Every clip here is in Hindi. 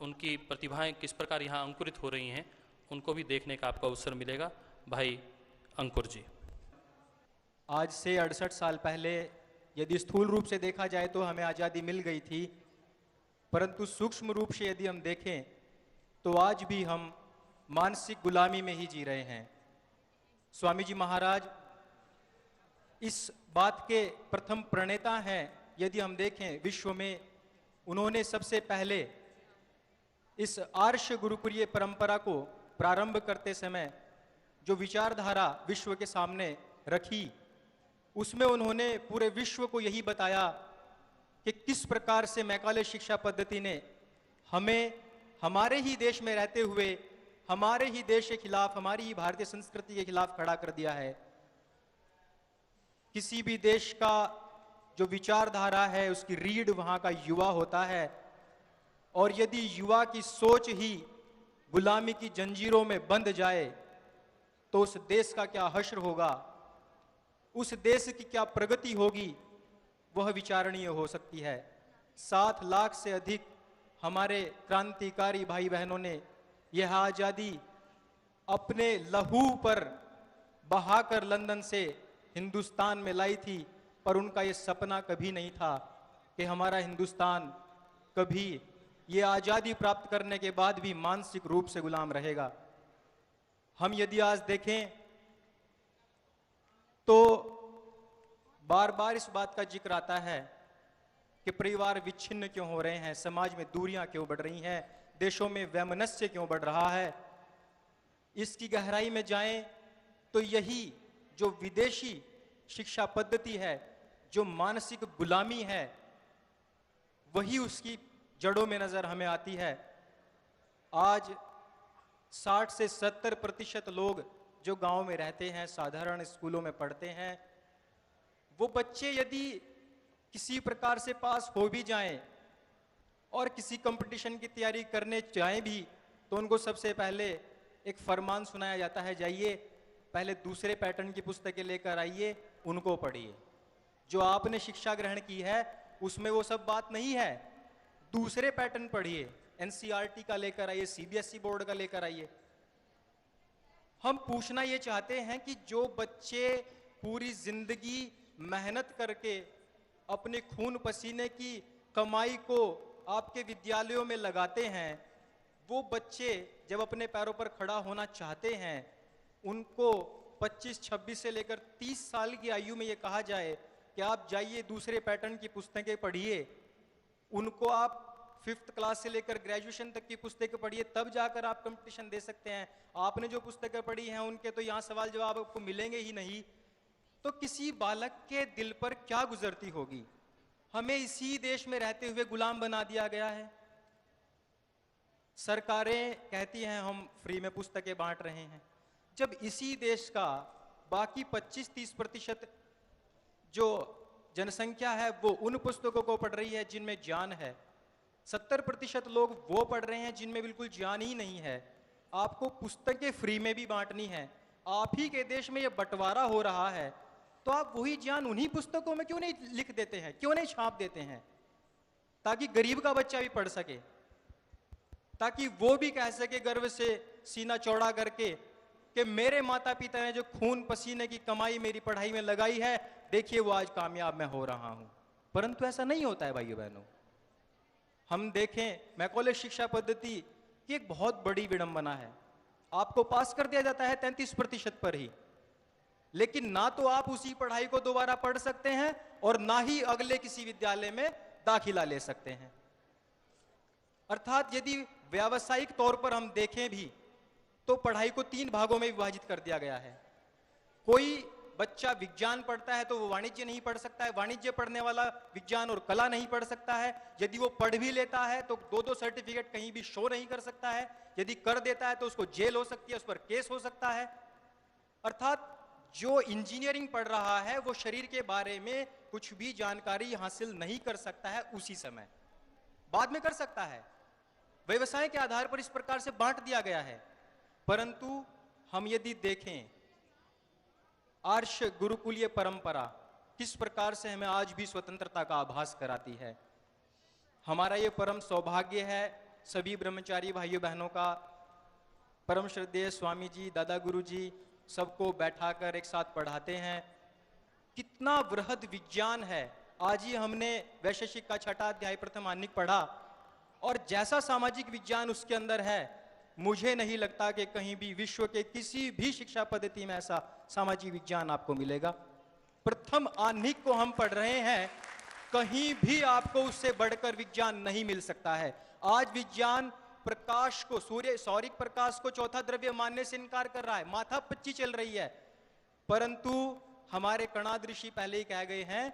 उनकी प्रतिभाएं किस प्रकार यहाँ अंकुरित हो रही हैं, उनको भी देखने का आपको अवसर मिलेगा। भाई अंकुर जी। आज से 68 साल पहले यदि स्थूल रूप से देखा जाए तो हमें आज़ादी मिल गई थी, परंतु सूक्ष्म रूप से यदि हम देखें तो आज भी हम मानसिक गुलामी में ही जी रहे हैं। स्वामी जी महाराज इस बात के प्रथम प्रणेता हैं। यदि हम देखें विश्व में, उन्होंने सबसे पहले इस आर्ष गुरुकुलीय परंपरा को प्रारंभ करते समय जो विचारधारा विश्व के सामने रखी, उसमें उन्होंने पूरे विश्व को यही बताया कि किस प्रकार से मैकाले शिक्षा पद्धति ने हमें हमारे ही देश में रहते हुए हमारे ही देश के खिलाफ, हमारी ही भारतीय संस्कृति के खिलाफ खड़ा कर दिया है। किसी भी देश का जो विचारधारा है उसकी रीढ़ वहां का युवा होता है, और यदि युवा की सोच ही गुलामी की जंजीरों में बंध जाए तो उस देश का क्या हश्र होगा, उस देश की क्या प्रगति होगी, वह विचारणीय हो सकती है। 7 लाख से अधिक हमारे क्रांतिकारी भाई बहनों ने यह आज़ादी अपने लहू पर बहाकर लंदन से हिंदुस्तान में लाई थी, पर उनका यह सपना कभी नहीं था कि हमारा हिंदुस्तान कभी ये आज़ादी प्राप्त करने के बाद भी मानसिक रूप से गुलाम रहेगा। हम यदि आज देखें तो बार बार इस बात का जिक्र आता है कि परिवार विच्छिन्न क्यों हो रहे हैं, समाज में दूरियां क्यों बढ़ रही हैं, देशों में वैमनस्य क्यों बढ़ रहा है। इसकी गहराई में जाएं तो यही जो विदेशी शिक्षा पद्धति है, जो मानसिक गुलामी है, वही उसकी जड़ों में नजर हमें आती है। आज 60 से 70% लोग जो गांव में रहते हैं, साधारण स्कूलों में पढ़ते हैं, वो बच्चे यदि किसी प्रकार से पास हो भी जाएं और किसी कंपटीशन की तैयारी करने जाएं भी, तो उनको सबसे पहले एक फरमान सुनाया जाता है, जाइए पहले दूसरे पैटर्न की पुस्तकें लेकर आइए, उनको पढ़िए। जो आपने शिक्षा ग्रहण की है उसमें वो सब बात नहीं है, दूसरे पैटर्न पढ़िए, एनसीईआरटी का लेकर आइए, सीबीएसई बोर्ड का लेकर आइए। हम पूछना ये चाहते हैं कि जो बच्चे पूरी जिंदगी मेहनत करके अपने खून पसीने की कमाई को आपके विद्यालयों में लगाते हैं, वो बच्चे जब अपने पैरों पर खड़ा होना चाहते हैं, उनको 25, 26 से लेकर 30 साल की आयु में ये कहा जाए कि आप जाइए दूसरे पैटर्न की पुस्तकें पढ़िए, उनको आप 5th क्लास से लेकर ग्रेजुएशन तक की पुस्तकें पढ़िए, तब जाकर आप कंपटीशन दे सकते हैं। आपने जो पुस्तकें पढ़ी हैं उनके तो यहाँ सवाल जवाब आपको मिलेंगे ही नहीं। तो किसी बालक के दिल पर क्या गुजरती होगी। हमें इसी देश में रहते हुए गुलाम बना दिया गया है। सरकारें कहती हैं हम फ्री में पुस्तकें बांट रहे हैं, जब इसी देश का बाकी 25-30% जो जनसंख्या है वो उन पुस्तकों को पढ़ रही है जिनमें ज्ञान है, 70% लोग वो पढ़ रहे हैं जिनमें बिल्कुल ज्ञान ही नहीं है। आपको पुस्तकें फ्री में भी बांटनी है, आप ही के देश में ये बंटवारा हो रहा है, तो आप वही ज्ञान उन्हीं पुस्तकों में क्यों नहीं लिख देते हैं, क्यों नहीं छाप देते हैं, ताकि गरीब का बच्चा भी पढ़ सके, ताकि वो भी कह सके गर्व से सीना चौड़ा करके कि मेरे माता पिता ने जो खून पसीने की कमाई मेरी पढ़ाई में लगाई है, देखिए वो आज कामयाब मैं हो रहा हूं। परंतु ऐसा नहीं होता है भाइयों बहनों। हम देखें मैकॉले शिक्षा पद्धति की एक बहुत बड़ी विडंबना है। आपको पास कर दिया जाता है 33% पर ही, लेकिन ना तो आप उसी पढ़ाई को दोबारा पढ़ सकते हैं और ना ही अगले किसी विद्यालय में दाखिला ले सकते हैं। अर्थात यदि व्यावसायिक तौर पर हम देखें भी तो पढ़ाई को 3 भागों में विभाजित कर दिया गया है। कोई बच्चा विज्ञान पढ़ता है तो वो वाणिज्य नहीं पढ़ सकता है, वाणिज्य पढ़ने वाला विज्ञान और कला नहीं पढ़ सकता है। यदि वो पढ़ भी लेता है तो 2-2 सर्टिफिकेट कहीं भी शो नहीं कर सकता है, यदि कर देता है तो उसको जेल हो सकती है, उस पर केस हो सकता है। अर्थात जो इंजीनियरिंग पढ़ रहा है वो शरीर के बारे में कुछ भी जानकारी हासिल नहीं कर सकता है उसी समय, बाद में कर सकता है। व्यवसाय के आधार पर इस प्रकार से बांट दिया गया है। परंतु हम यदि देखें आर्ष गुरुकुलीय परंपरा किस प्रकार से हमें आज भी स्वतंत्रता का आभास कराती है। हमारा ये परम सौभाग्य है सभी ब्रह्मचारी भाइयों बहनों का, परम श्रद्धेय स्वामी जी, दादा गुरु जी सबको बैठाकर एक साथ पढ़ाते हैं। कितना बृहद विज्ञान है। आज ही हमने वैशेषिक का 6वां अध्याय प्रथम आणिक पढ़ा, और जैसा सामाजिक विज्ञान उसके अंदर है, मुझे नहीं लगता कि कहीं भी विश्व के किसी भी शिक्षा पद्धति में ऐसा सामाजिक विज्ञान आपको मिलेगा। प्रथम आणिक को हम पढ़ रहे हैं, कहीं भी आपको उससे बढ़कर विज्ञान नहीं मिल सकता है। आज विज्ञान प्रकाश को, सौरिक प्रकाश को चौथा द्रव्य मानने से इनकार कर रहा है, माथापच्ची चल रही है। परंतु हमारे कणाद ऋषि पहले ही कह गए हैं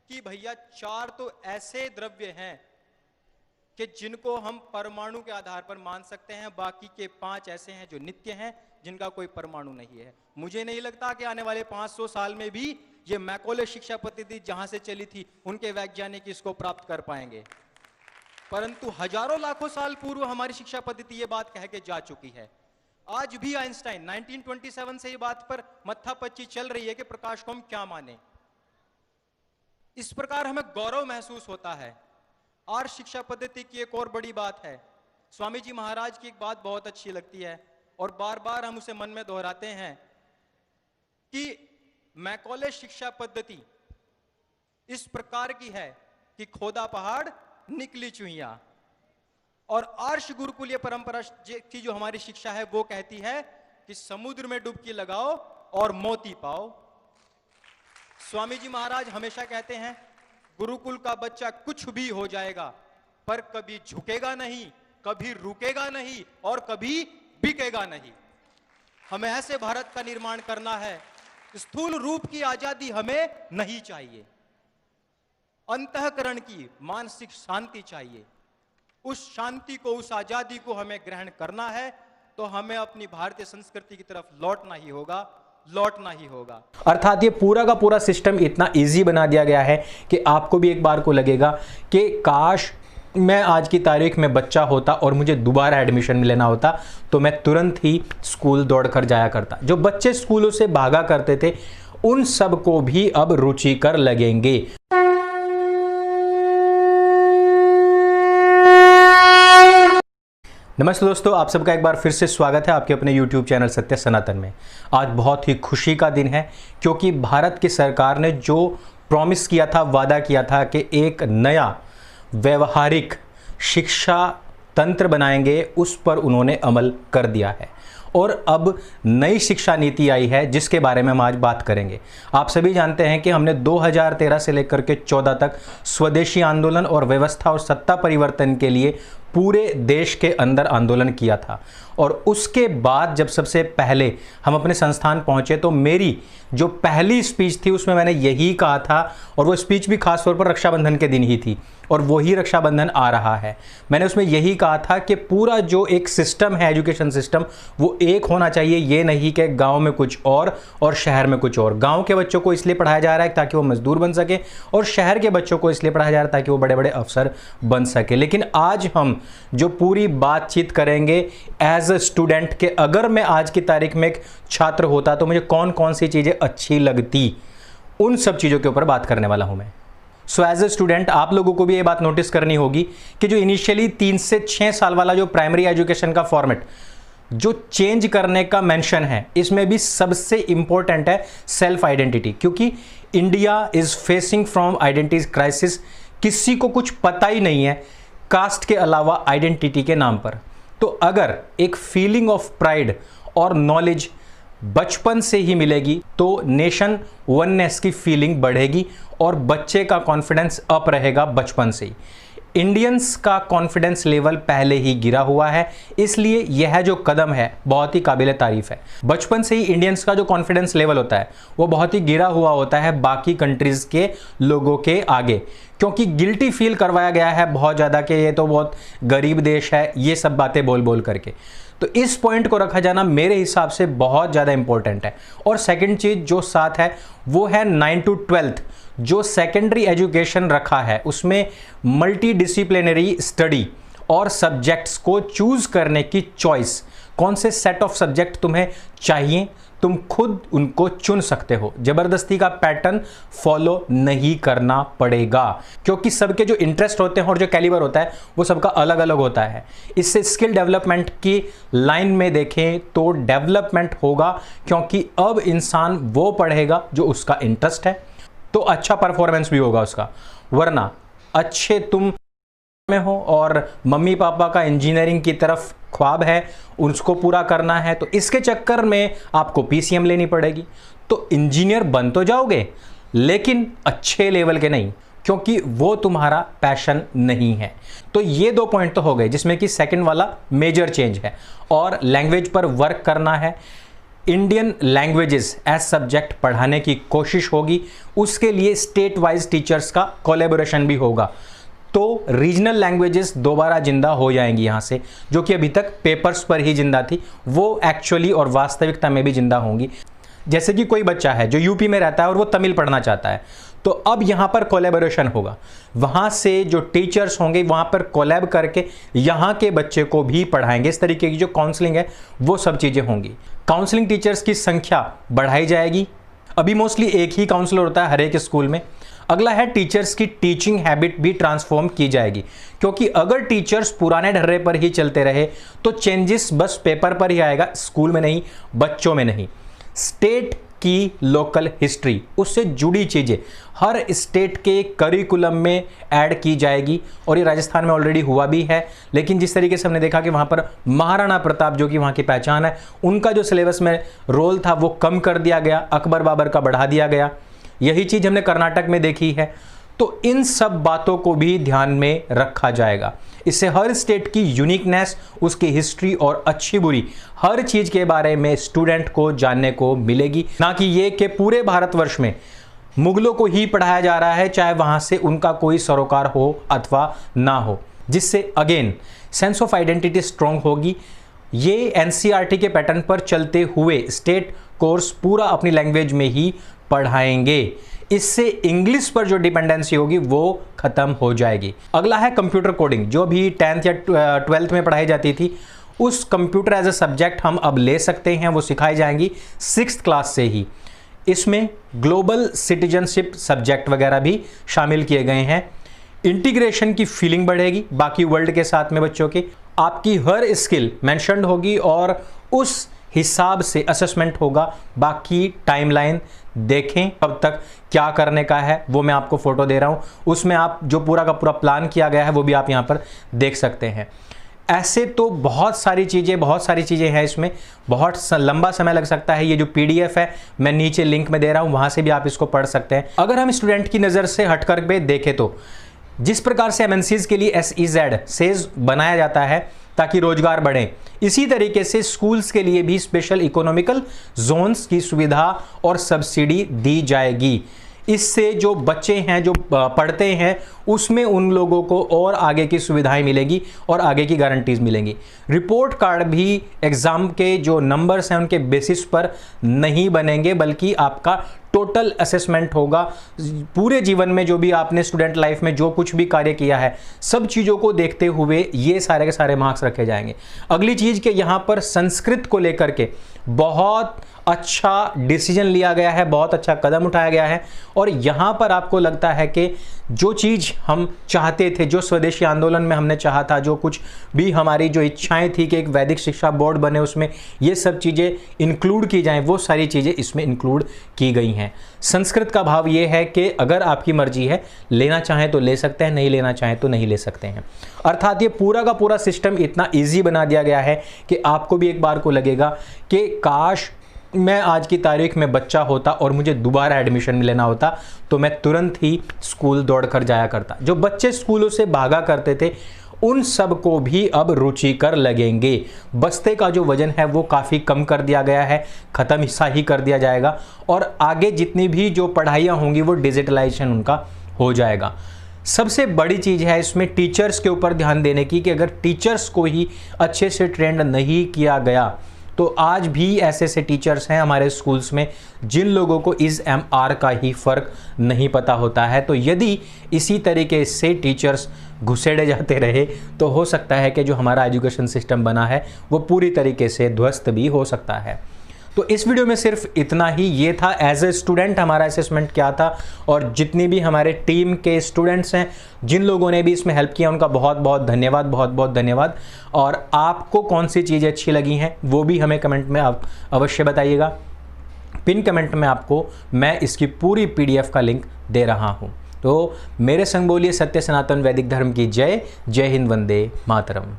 कि भैया 4 तो ऐसे द्रव्य हैं कि जिनको हम परमाणु के आधार पर मान सकते हैं, बाकी के 5 ऐसे हैं जो नित्य हैं, जिनका कोई परमाणु नहीं है। मुझे नहीं लगता कि आने वाले 500 साल में भी ये मैकॉले शिक्षा पद्धति जहां से चली थी, उनके वैज्ञानिक इसको प्राप्त कर पाएंगे। परंतु हजारों लाखों साल पूर्व हमारी शिक्षा पद्धति ये बात कह के जा चुकी है। आज भी आइंस्टाइन 1927 से ये बात पर मत्थापच्ची चल रही है कि प्रकाश को हम क्या माने। इस प्रकार हमें गौरव महसूस होता है। और शिक्षा पद्धति की एक और बड़ी बात है, स्वामी जी महाराज की एक बात बहुत अच्छी लगती है और बार बार हम उसे मन में दोहराते हैं कि मैकॉले शिक्षा पद्धति इस प्रकार की है कि खोदा पहाड़ निकली चुहिया। और आर्ष गुरुकुलीय परंपरा की जो हमारी शिक्षा है वो कहती है कि समुद्र में डुबकी लगाओ और मोती पाओ। स्वामी जी महाराज हमेशा कहते हैं गुरुकुल का बच्चा कुछ भी हो जाएगा, पर कभी झुकेगा नहीं, कभी रुकेगा नहीं और कभी बिकेगा नहीं। हमें ऐसे भारत का निर्माण करना है। स्थूल रूप की आजादी हमें नहीं चाहिए, अंतःकरण की मानसिक शांति चाहिए। उस शांति को, उस आजादी को हमें ग्रहण करना है, तो हमें अपनी भारतीय संस्कृति की तरफ लौटना ही होगा। अर्थात ये पूरा का पूरा सिस्टम इतना इजी बना दिया गया है कि आपको भी एक बार को लगेगा कि काश मैं आज की तारीख में बच्चा होता और मुझे दोबारा एडमिशन लेना होता तो मैं तुरंत ही स्कूल दौड़कर जाया करता। जो बच्चे स्कूलों से भागा करते थे उन सब को भी अब रुचिकर लगेंगे। नमस्ते दोस्तों, आप सबका एक बार फिर से स्वागत है आपके अपने YouTube चैनल सत्य सनातन में। आज बहुत ही खुशी का दिन है क्योंकि भारत की सरकार ने जो प्रॉमिस किया था, वादा किया था कि एक नया व्यवहारिक शिक्षा तंत्र बनाएंगे, उस पर उन्होंने अमल कर दिया है। और अब नई शिक्षा नीति आई है जिसके बारे में हम आज बात करेंगे। आप सभी जानते हैं कि हमने 2013 से लेकर के 14 तक स्वदेशी आंदोलन और व्यवस्था और सत्ता परिवर्तन के लिए पूरे देश के अंदर आंदोलन किया था। और उसके बाद जब सबसे पहले हम अपने संस्थान पहुंचे तो मेरी जो पहली स्पीच थी उसमें मैंने यही कहा था, और वो स्पीच भी खास तौर पर रक्षाबंधन के दिन ही थी और वही रक्षाबंधन आ रहा है। मैंने उसमें यही कहा था कि पूरा जो एक सिस्टम है, एजुकेशन सिस्टम, वो एक होना चाहिए। ये नहीं कि गांव में कुछ और शहर में कुछ और। गांव के बच्चों को इसलिए पढ़ाया जा रहा है ताकि वो मजदूर बन सके, और शहर के बच्चों को इसलिए पढ़ाया जा रहा है ताकि वो बड़े बड़े अफसर बन सके। लेकिन आज हम जो पूरी बातचीत करेंगे एज अ स्टूडेंट, के अगर मैं आज की तारीख में एक छात्र होता तो मुझे कौन कौन सी चीज़ें अच्छी लगती, उन सब चीज़ों के ऊपर बात करने वाला हूं मैं। सो एज ए स्टूडेंट आप लोगों को भी ये बात नोटिस करनी होगी कि जो इनिशियली 3 से 6 साल वाला जो प्राइमरी एजुकेशन का फॉर्मेट जो चेंज करने का मेंशन है, इसमें भी सबसे इंपॉर्टेंट है सेल्फ आइडेंटिटी। क्योंकि India is facing from identity crisis. किसी को कुछ पता ही नहीं है कास्ट के अलावा आइडेंटिटी के नाम पर। तो अगर एक फीलिंग ऑफ प्राइड और नॉलेज बचपन से ही मिलेगी तो नेशन वननेस की फीलिंग बढ़ेगी और बच्चे का कॉन्फिडेंस अप रहेगा बचपन से ही। इंडियंस का कॉन्फिडेंस लेवल पहले ही गिरा हुआ है, इसलिए यह जो कदम है बहुत ही काबिल तारीफ है। बचपन से ही इंडियंस का जो कॉन्फिडेंस लेवल होता है वो बहुत ही गिरा हुआ होता है बाकी कंट्रीज के लोगों के आगे, क्योंकि गिल्टी फील करवाया गया है बहुत ज़्यादा कि ये तो बहुत गरीब देश है, ये सब बातें बोल बोल करके। तो इस पॉइंट को रखा जाना मेरे हिसाब से बहुत ज़्यादा इंपॉर्टेंट है। और सेकंड चीज़ जो साथ है वो है 9 to 12 जो सेकेंडरी एजुकेशन रखा है, उसमें मल्टी डिसिप्लिनरी स्टडी और सब्जेक्ट्स को चूज करने की चॉइस कौन से सेट ऑफ सब्जेक्ट तुम्हें चाहिए, तुम खुद उनको चुन सकते हो। जबरदस्ती का पैटर्न फॉलो नहीं करना पड़ेगा, क्योंकि सबके जो इंटरेस्ट होते हैं और जो कैलिबर होता है वो सबका अलग अलग होता है। इससे स्किल डेवलपमेंट की लाइन में देखें तो डेवलपमेंट होगा, क्योंकि अब इंसान वो पढ़ेगा जो उसका इंटरेस्ट है, तो अच्छा परफॉर्मेंस भी होगा उसका। वरना अच्छे तुम में हो और मम्मी पापा का इंजीनियरिंग की तरफ ख्वाब है, उसको पूरा करना है, तो इसके चक्कर में आपको पीसीएम लेनी पड़ेगी। तो इंजीनियर बन तो जाओगे लेकिन अच्छे लेवल के नहीं, क्योंकि वो तुम्हारा पैशन नहीं है। तो ये 2 पॉइंट तो हो गए, जिसमें कि सेकंड वाला मेजर चेंज है और लैंग्वेज पर वर्क करना है। इंडियन लैंग्वेजेस एज सब्जेक्ट पढ़ाने की कोशिश होगी, उसके लिए स्टेट वाइज टीचर्स का कोलैबोरेशन भी होगा। तो रीजनल लैंग्वेजेस दोबारा जिंदा हो जाएंगी यहाँ से, जो कि अभी तक पेपर्स पर ही जिंदा थी, वो एक्चुअली और वास्तविकता में भी जिंदा होंगी। जैसे कि कोई बच्चा है जो यूपी में रहता है और वो तमिल पढ़ना चाहता है, तो अब यहाँ पर कोलैबोरेशन होगा, वहाँ से जो टीचर्स होंगे वहाँ पर कोलैब करके यहाँ के बच्चे को भी पढ़ाएंगे। इस तरीके की जो काउंसलिंग है वो सब चीज़ें होंगी। काउंसलिंग टीचर्स की संख्या बढ़ाई जाएगी। अभी मोस्टली एक ही काउंसलर होता है हर एक स्कूल में। अगला है टीचर्स की टीचिंग हैबिट भी ट्रांसफॉर्म की जाएगी, क्योंकि अगर टीचर्स पुराने ढर्रे पर ही चलते रहे तो चेंजेस बस पेपर पर ही आएगा, स्कूल में नहीं, बच्चों में नहीं। स्टेट की लोकल हिस्ट्री, उससे जुड़ी चीज़ें हर स्टेट के करिकुलम में ऐड की जाएगी, और ये राजस्थान में ऑलरेडी हुआ भी है। लेकिन जिस तरीके से हमने देखा कि वहाँ पर महाराणा प्रताप जो कि वहाँ की पहचान है, उनका जो सिलेबस में रोल था वो कम कर दिया गया, अकबर बाबर का बढ़ा दिया गया। यही चीज़ हमने कर्नाटक में देखी है। तो इन सब बातों को भी ध्यान में रखा जाएगा। इससे हर स्टेट की यूनिकनेस, उसकी हिस्ट्री और अच्छी बुरी हर चीज़ के बारे में स्टूडेंट को जानने को मिलेगी, ना कि ये कि पूरे भारतवर्ष में मुगलों को ही पढ़ाया जा रहा है, चाहे वहाँ से उनका कोई सरोकार हो अथवा ना हो। जिससे again sense of identity strong होगी। ये एनसीईआरटी के पैटर्न पर चलते हुए स्टेट कोर्स पूरा अपनी लैंग्वेज में ही पढ़ाएंगे। इससे इंग्लिश पर जो डिपेंडेंसी होगी वो खत्म हो जाएगी। अगला है कंप्यूटर कोडिंग, जो भी 10th या 12th में पढ़ाई जाती थी, उस कंप्यूटर एज ए सब्जेक्ट हम अब ले सकते हैं। वो सिखाई जाएंगी 6th क्लास से ही। इसमें ग्लोबल सिटीजनशिप सब्जेक्ट वगैरह भी शामिल किए गए हैं। इंटीग्रेशन की फीलिंग बढ़ेगी बाकी वर्ल्ड के साथ में बच्चों की। आपकी हर स्किल मेंशन्ड होगी और उस हिसाब से असेसमेंट होगा। बाकी टाइमलाइन देखें, अब तक क्या करने का है वो मैं आपको फोटो दे रहा हूं, उसमें आप जो पूरा का पूरा प्लान किया गया है वो भी आप यहां पर देख सकते हैं। ऐसे तो बहुत सारी चीज़ें हैं, इसमें बहुत लंबा समय लग सकता है। ये जो पीडीएफ है मैं नीचे लिंक में दे रहा हूं, वहां से भी आप इसको पढ़ सकते हैं। अगर हम स्टूडेंट की नज़र से हटकर के देखें तो जिस प्रकार से एमएनसीज के लिए SEZ सेज बनाया जाता है ताकि रोजगार बढ़े, इसी तरीके से स्कूल्स के लिए भी स्पेशल इकोनॉमिकल जोन्स की सुविधा और सब्सिडी दी जाएगी। इससे जो बच्चे हैं जो पढ़ते हैं उसमें उन लोगों को और आगे की सुविधाएं मिलेगी और आगे की गारंटीज मिलेंगी। रिपोर्ट कार्ड भी एग्जाम के जो नंबर्स हैं उनके बेसिस पर नहीं बनेंगे, बल्कि आपका टोटल असेसमेंट होगा। पूरे जीवन में जो भी आपने स्टूडेंट लाइफ में जो कुछ भी कार्य किया है, सब चीज़ों को देखते हुए ये सारे के सारे मार्क्स रखे जाएंगे। अगली चीज़ कि यहाँ पर संस्कृत को लेकर के बहुत अच्छा डिसीजन लिया गया है, बहुत अच्छा कदम उठाया गया है। और यहाँ पर आपको लगता है कि जो चीज़ हम चाहते थे, जो स्वदेशी आंदोलन में हमने चाहा था, जो कुछ भी हमारी जो इच्छाएं थी कि एक वैदिक शिक्षा बोर्ड बने, उसमें ये सब चीज़ें इंक्लूड की जाएं, वो सारी चीज़ें इसमें इंक्लूड की गई हैं। संस्कृत का भाव ये है कि अगर आपकी मर्जी है, लेना चाहें तो ले सकते हैं, नहीं लेना चाहें तो नहीं ले सकते हैं। अर्थात ये पूरा का पूरा सिस्टम इतना ईजी बना दिया गया है कि आपको भी एक बार को लगेगा कि काश मैं आज की तारीख में बच्चा होता और मुझे दोबारा एडमिशन लेना होता तो मैं तुरंत ही स्कूल दौड़कर जाया करता। जो बच्चे स्कूलों से भागा करते थे उन सब को भी अब रुचिकर लगेंगे। बस्ते का जो वजन है वो काफ़ी कम कर दिया गया है, ख़त्म हिस्सा ही कर दिया जाएगा और आगे जितनी भी जो पढ़ाइयाँ होंगी वो डिजिटलाइजेशन उनका हो जाएगा। सबसे बड़ी चीज़ है इसमें टीचर्स के ऊपर ध्यान देने की कि अगर टीचर्स को ही अच्छे से ट्रेंड नहीं किया गया तो आज भी ऐसे ऐसे टीचर्स हैं हमारे स्कूल्स में जिन लोगों को इस MR का ही फ़र्क नहीं पता होता है। तो यदि इसी तरीके से टीचर्स घुसेड़े जाते रहे तो हो सकता है कि जो हमारा एजुकेशन सिस्टम बना है वो पूरी तरीके से ध्वस्त भी हो सकता है। तो इस वीडियो में सिर्फ इतना ही। ये था एज ए स्टूडेंट हमारा असेसमेंट क्या था, और जितनी भी हमारे टीम के स्टूडेंट्स हैं, जिन लोगों ने भी इसमें हेल्प किया, उनका बहुत बहुत धन्यवाद, बहुत बहुत धन्यवाद। और आपको कौन सी चीज़ें अच्छी लगी हैं वो भी हमें कमेंट में आप अवश्य बताइएगा। पिन कमेंट में आपको मैं इसकी पूरी PDF का लिंक दे रहा हूँ। तो मेरे संग बोलिए सत्य सनातन वैदिक धर्म की जय। जय हिंद, वंदे मातरम।